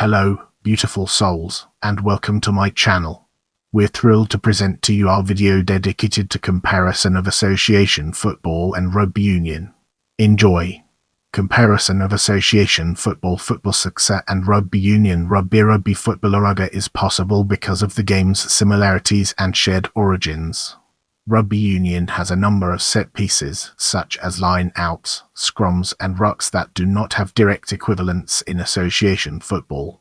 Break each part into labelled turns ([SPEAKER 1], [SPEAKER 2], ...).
[SPEAKER 1] Hello, beautiful souls, and welcome to my channel. We're thrilled to present to you our video dedicated to comparison of association football and rugby union. Enjoy. Comparison of association football success and rugby union rugby football rugby is possible because of the game's similarities and shared origins. Rugby union has a number of set pieces, such as line-outs, scrums and rucks that do not have direct equivalents in association football.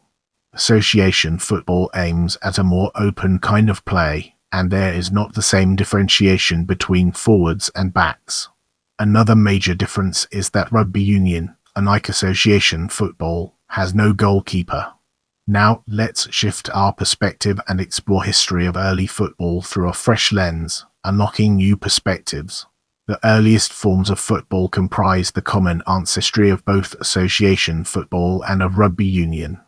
[SPEAKER 1] Association football aims at a more open kind of play, and there is not the same differentiation between forwards and backs. Another major difference is that rugby union, unlike association football, has no goalkeeper. Now, let's shift our perspective and explore history of early football through a fresh lens, unlocking new perspectives. The earliest forms of football comprise the common ancestry of both association football and of rugby union.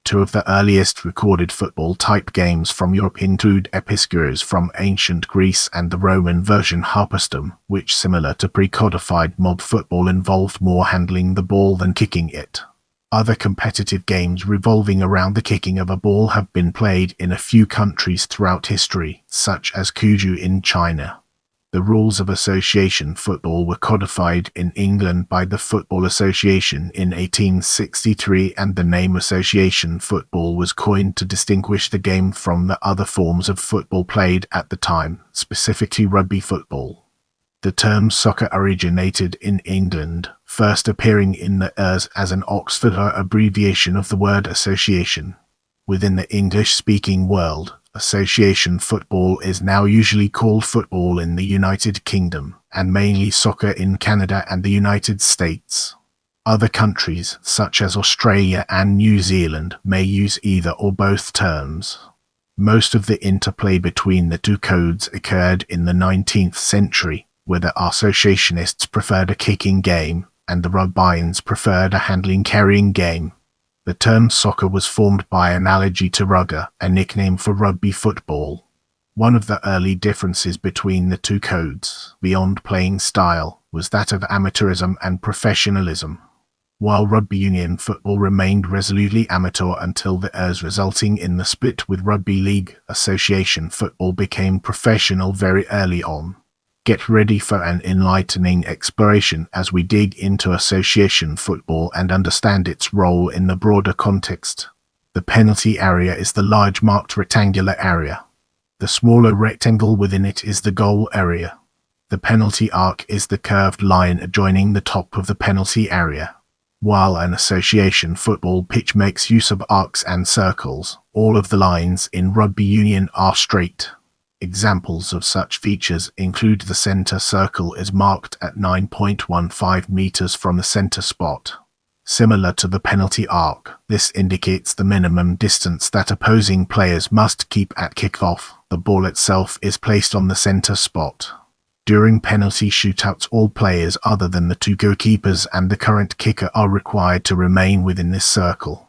[SPEAKER 1] Two of the earliest recorded football-type games from Europe include episcuros from ancient Greece and the Roman version harpastum, which, similar to pre-codified mob football, involved more handling the ball than kicking it. Other competitive games revolving around the kicking of a ball have been played in a few countries throughout history, such as Cuju in China. The rules of association football were codified in England by the Football Association in 1863, and the name association football was coined to distinguish the game from the other forms of football played at the time, specifically rugby football. The term soccer originated in England, first appearing in the ERS as an Oxford abbreviation of the word association. Within the English-speaking world, association football is now usually called football in the United Kingdom, and mainly soccer in Canada and the United States. Other countries, such as Australia and New Zealand, may use either or both terms. Most of the interplay between the two codes occurred in the 19th century, where the associationists preferred a kicking game, and the rugbyans preferred a handling-carrying game. The term soccer was formed by analogy to rugby, a nickname for rugby football. One of the early differences between the two codes, beyond playing style, was that of amateurism and professionalism. While rugby union football remained resolutely amateur until the ERS, resulting in the split with rugby league, association football became professional very early on. Get ready for an enlightening exploration as we dig into association football and understand its role in the broader context. The penalty area is the large marked rectangular area. The smaller rectangle within it is the goal area. The penalty arc is the curved line adjoining the top of the penalty area. While an association football pitch makes use of arcs and circles, all of the lines in rugby union are straight. Examples of such features include the center circle is marked at 9.15 meters from the center spot. Similar to the penalty arc, this indicates the minimum distance that opposing players must keep at kickoff. The ball itself is placed on the center spot. During penalty shootouts, all players other than the two goalkeepers and the current kicker are required to remain within this circle.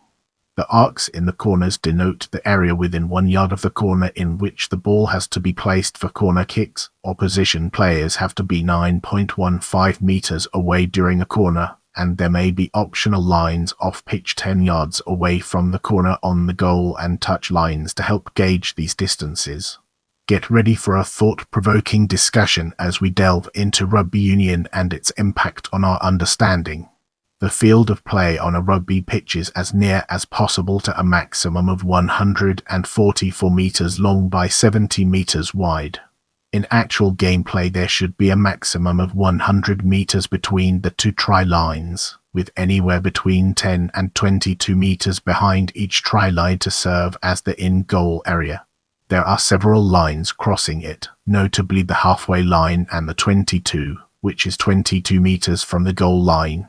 [SPEAKER 1] The arcs in the corners denote the area within 1 yard of the corner in which the ball has to be placed for corner kicks. Opposition players have to be 9.15 meters away during a corner, and there may be optional lines off pitch 10 yards away from the corner on the goal and touch lines to help gauge these distances. Get ready for a thought-provoking discussion as we delve into rugby union and its impact on our understanding. The field of play on a rugby pitch is as near as possible to a maximum of 144 meters long by 70 meters wide. In actual gameplay, there should be a maximum of 100 meters between the two try lines, with anywhere between 10 and 22 meters behind each try line to serve as the in-goal area. There are several lines crossing it, notably the halfway line and the 22, which is 22 meters from the goal line.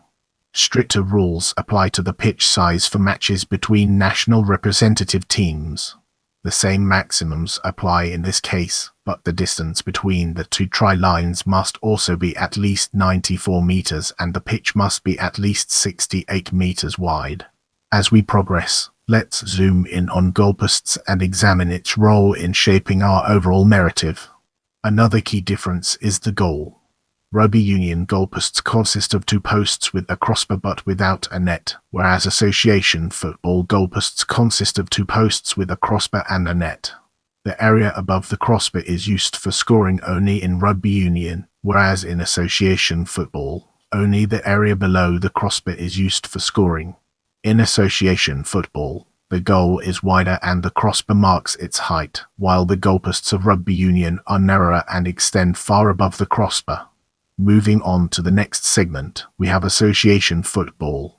[SPEAKER 1] Stricter rules apply to the pitch size for matches between national representative teams. The same maximums apply in this case, but the distance between the two try lines must also be at least 94 meters and the pitch must be at least 68 meters wide. As we progress, let's zoom in on goalposts and examine its role in shaping our overall narrative. Another key difference is the goal. Rugby union goalposts consist of two posts with a crossbar but without a net, whereas association football goalposts consist of two posts with a crossbar and a net. The area above the crossbar is used for scoring only in rugby union, whereas in association football, only the area below the crossbar is used for scoring. In association football, the goal is wider and the crossbar marks its height, while the goalposts of rugby union are narrower and extend far above the crossbar. Moving on to the next segment, we have association football.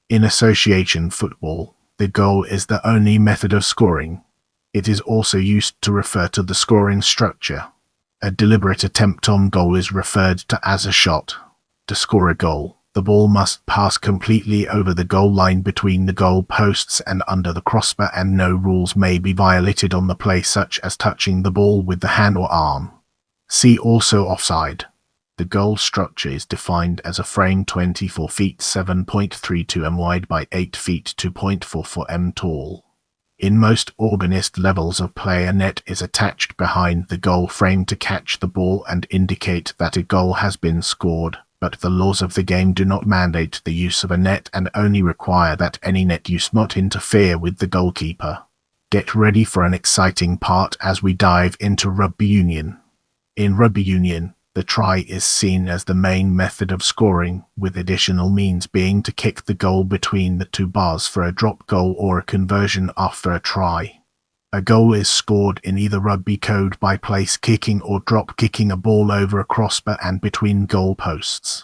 [SPEAKER 1] In association football, the goal is the only method of scoring. It is also used to refer to the scoring structure. A deliberate attempt on goal is referred to as a shot. To score a goal, the ball must pass completely over the goal line between the goal posts and under the crossbar, and no rules may be violated on the play, such as touching the ball with the hand or arm. See also offside. The goal structure is defined as a frame 24 feet 7.32 m wide by 8 feet 2.44 m tall. In most organized levels of play, a net is attached behind the goal frame to catch the ball and indicate that a goal has been scored, but the laws of the game do not mandate the use of a net and only require that any net use not interfere with the goalkeeper. Get ready for an exciting part as we dive into rugby union. In rugby union, the try is seen as the main method of scoring, with additional means being to kick the goal between the two bars for a drop goal or a conversion after a try. A goal is scored in either rugby code by place kicking or drop kicking a ball over a crossbar and between goal posts.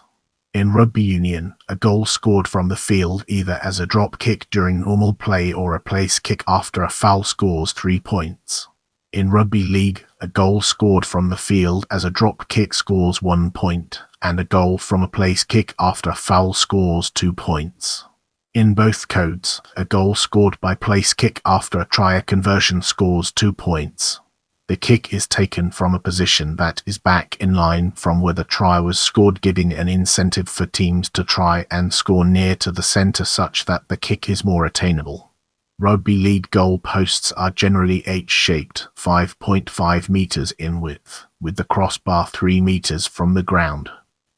[SPEAKER 1] In rugby union, a goal scored from the field either as a drop kick during normal play or a place kick after a foul scores 3 points. In rugby league, a goal scored from the field as a drop kick scores 1 point, and a goal from a place kick after a foul scores 2 points. In both codes, a goal scored by place kick after a try conversion scores 2 points. The kick is taken from a position that is back in line from where the try was scored, giving an incentive for teams to try and score near to the center such that the kick is more attainable. Rugby league goal posts are generally H-shaped, 5.5 meters in width, with the crossbar 3 meters from the ground.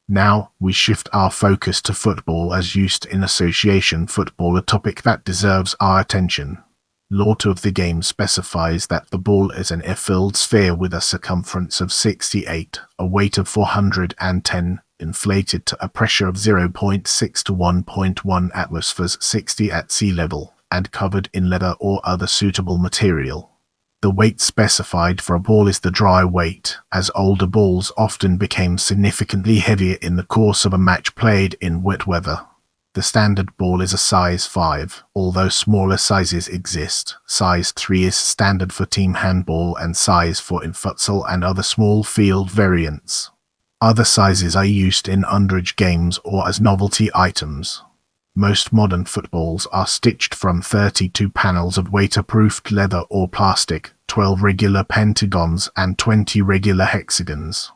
[SPEAKER 1] Now, we shift our focus to football as used in association football, a topic that deserves our attention. Law 2 of the game specifies that the ball is an air-filled sphere with a circumference of 68, a weight of 410, inflated to a pressure of 0.6 to 1.1 atmospheres 60 at sea level, and covered in leather or other suitable material. The weight specified for a ball is the dry weight, as older balls often became significantly heavier in the course of a match played in wet weather. The standard ball is a size 5, although smaller sizes exist. Size 3 is standard for team handball and size 4 in futsal and other small field variants. Other sizes are used in underage games or as novelty items. Most modern footballs are stitched from 32 panels of waterproofed leather or plastic, 12 regular pentagons and 20 regular hexagons.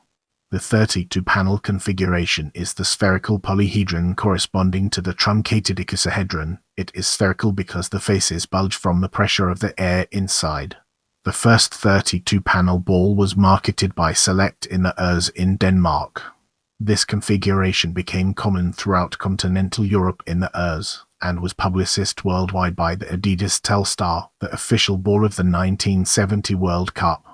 [SPEAKER 1] The 32-panel configuration is the spherical polyhedron corresponding to the truncated icosahedron. It is spherical because the faces bulge from the pressure of the air inside. The first 32-panel ball was marketed by Select in the Ers in Denmark. This configuration became common throughout continental Europe in the Ers, and was publicized worldwide by the Adidas Telstar, the official ball of the 1970 World Cup.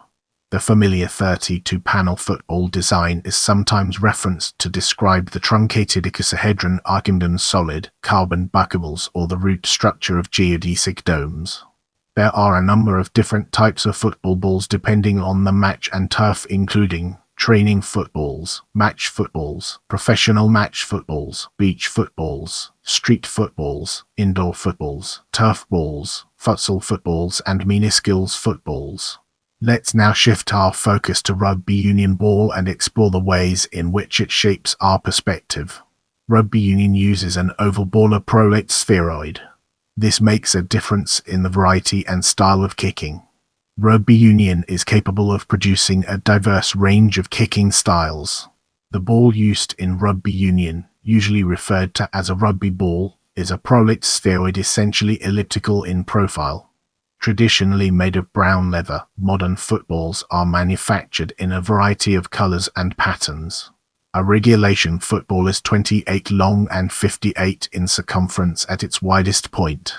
[SPEAKER 1] The familiar 32-panel football design is sometimes referenced to describe the truncated icosahedron Archimedes solid, carbon buckables, or the root structure of geodesic domes. There are a number of different types of football balls depending on the match and turf, including training footballs, match footballs, professional match footballs, beach footballs, street footballs, indoor footballs, turf balls, futsal footballs, and mini-skills footballs. Let's now shift our focus to rugby union ball and explore the ways in which it shapes our perspective. Rugby union uses an oval ball, a prolate spheroid. This makes a difference in the variety and style of kicking. Rugby union is capable of producing a diverse range of kicking styles. The ball used in rugby union, usually referred to as a rugby ball, is a prolate spheroid, essentially elliptical in profile. Traditionally made of brown leather, modern footballs are manufactured in a variety of colors and patterns. A regulation football is 28 long and 58 in circumference at its widest point.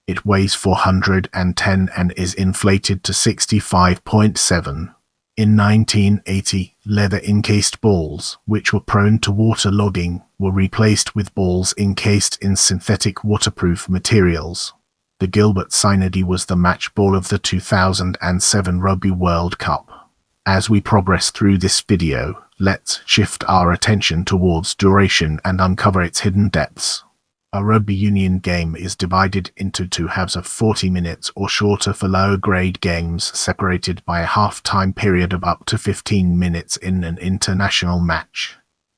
[SPEAKER 1] It weighs 410 and is inflated to 65.7. In 1980, leather-encased balls, which were prone to waterlogging, were replaced with balls encased in synthetic waterproof materials. The Gilbert Synody was the match ball of the 2007 Rugby World Cup. As we progress through this video, let's shift our attention towards duration and uncover its hidden depths. A rugby union game is divided into two halves of 40 minutes or shorter for lower-grade games, separated by a half-time period of up to 15 minutes in an international match.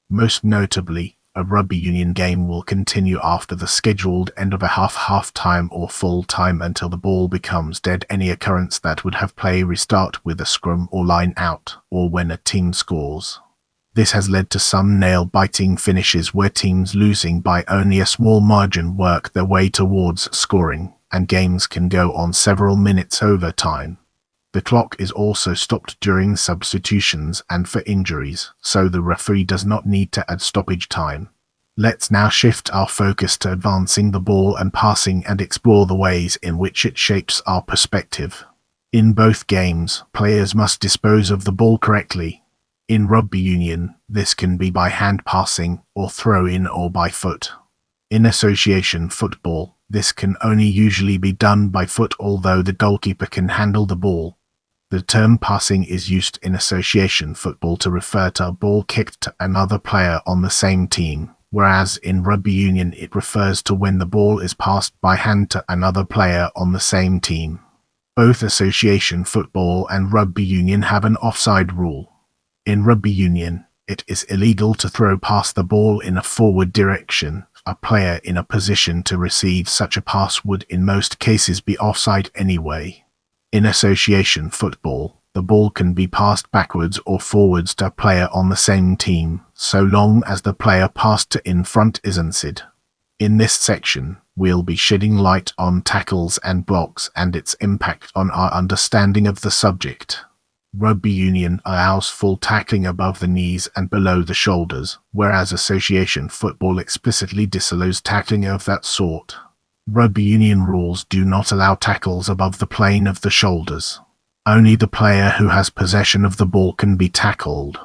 [SPEAKER 1] Most notably, a rugby union game will continue after the scheduled end of a half-time or full-time until the ball becomes dead. Any occurrence that would have play restart with a scrum or line out, or when a team scores. This has led to some nail-biting finishes where teams losing by only a small margin work their way towards scoring, and games can go on several minutes over time. The clock is also stopped during substitutions and for injuries, so the referee does not need to add stoppage time. Let's now shift our focus to advancing the ball and passing and explore the ways in which it shapes our perspective. In both games, players must dispose of the ball correctly. In rugby union, this can be by hand passing, or throw-in, or by foot. In association football, this can only usually be done by foot, although the goalkeeper can handle the ball. The term passing is used in association football to refer to a ball kicked to another player on the same team, whereas in rugby union it refers to when the ball is passed by hand to another player on the same team. Both association football and rugby union have an offside rule. In rugby union, it is illegal to throw past the ball in a forward direction. A player in a position to receive such a pass would in most cases be offside anyway. In association football, the ball can be passed backwards or forwards to a player on the same team, so long as the player passed to in front isn't offside. In this section, we'll be shedding light on tackles and blocks and its impact on our understanding of the subject. Rugby union allows full tackling above the knees and below the shoulders, whereas association football explicitly disallows tackling of that sort. Rugby union rules do not allow tackles above the plane of the shoulders. Only the player who has possession of the ball can be tackled.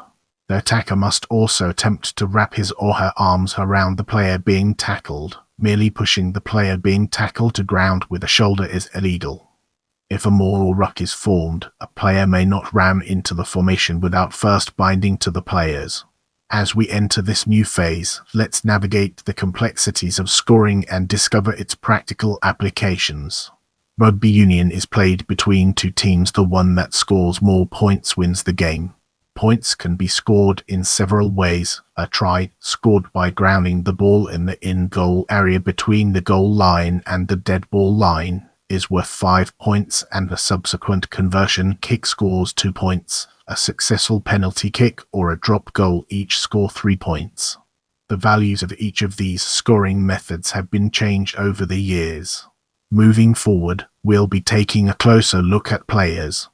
[SPEAKER 1] The attacker must also attempt to wrap his or her arms around the player being tackled. Merely pushing the player being tackled to ground with a shoulder is illegal. If a maul or ruck is formed, a player may not ram into the formation without first binding to the players. As we enter this new phase, let's navigate the complexities of scoring and discover its practical applications. Rugby union is played between two teams. The one that scores more points wins the game. Points can be scored in several ways. A try, scored by grounding the ball in the in-goal area between the goal line and the dead ball line, is worth 5 points, and a subsequent conversion kick scores 2 points. A successful penalty kick or a drop goal each score 3 points. The values of each of these scoring methods have been changed over the years. Moving forward, we'll be taking a closer look at players.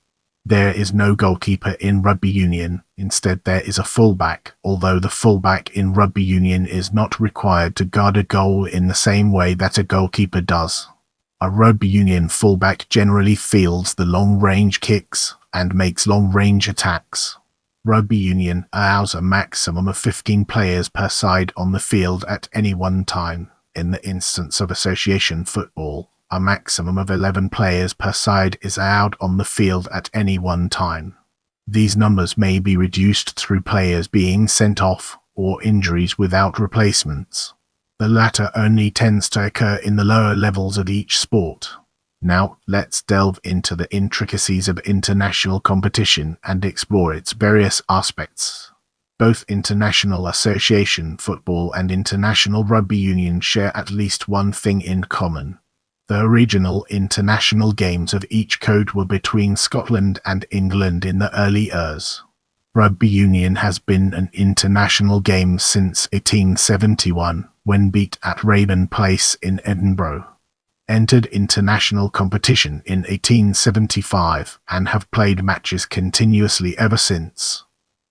[SPEAKER 1] There is no goalkeeper in rugby union. Instead, there is a fullback, although the fullback in rugby union is not required to guard a goal in the same way that a goalkeeper does. A rugby union fullback generally fields the long-range kicks and makes long-range attacks. Rugby union allows a maximum of 15 players per side on the field at any one time. In the instance of association football, a maximum of 11 players per side is allowed on the field at any one time. These numbers may be reduced through players being sent off or injuries without replacements. The latter only tends to occur in the lower levels of each sport. Now, let's delve into the intricacies of international competition and explore its various aspects. Both international association football and international rugby union share at least one thing in common. The original international games of each code were between Scotland and England in the early years. Rugby union has been an international game since 1871, when beat at Raven Place in Edinburgh. Entered international competition in 1875 and have played matches continuously ever since.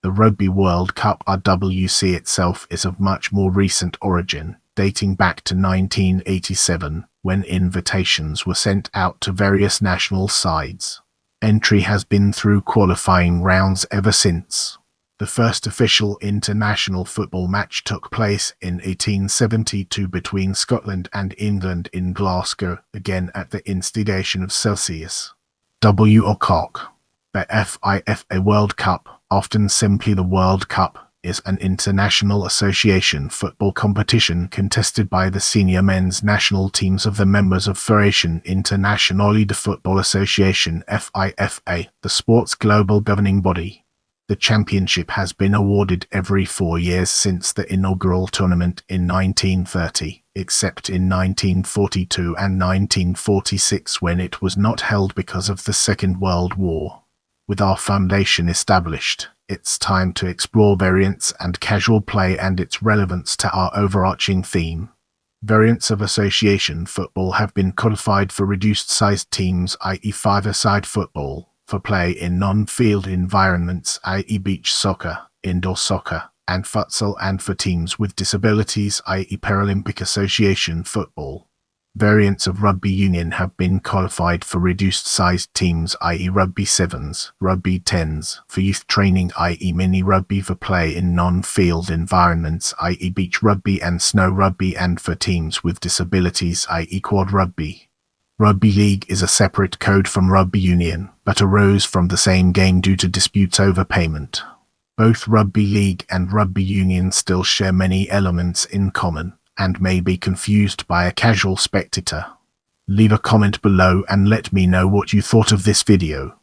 [SPEAKER 1] The Rugby World Cup (RWC) itself is of much more recent origin, dating back to 1987, when invitations were sent out to various national sides. Entry has been through qualifying rounds ever since. The first official international football match took place in 1872 between Scotland and England in Glasgow, again at the instigation of Celsius W. O'Cock. The FIFA World Cup, often simply the World Cup, is an international association football competition contested by the senior men's national teams of the members of Fédération Internationale de Football Association (FIFA), the sport's global governing body. The championship has been awarded every 4 years since the inaugural tournament in 1930, except in 1942 and 1946 when it was not held because of the Second World War. With our foundation established, it's time to explore variants and casual play and its relevance to our overarching theme. Variants of association football have been codified for reduced-sized teams, i.e. five-a-side football, for play in non-field environments, i.e. beach soccer, indoor soccer, and futsal, and for teams with disabilities, i.e. Paralympic Association football. Variants of rugby union have been codified for reduced-sized teams, i.e. rugby sevens, rugby tens, for youth training, i.e. mini rugby, for play in non-field environments, i.e. beach rugby and snow rugby, and for teams with disabilities, i.e. quad rugby. Rugby league is a separate code from rugby union, but arose from the same game due to disputes over payment. Both rugby league and rugby union still share many elements in common, and may be confused by a casual spectator. Leave a comment below and let me know what you thought of this video.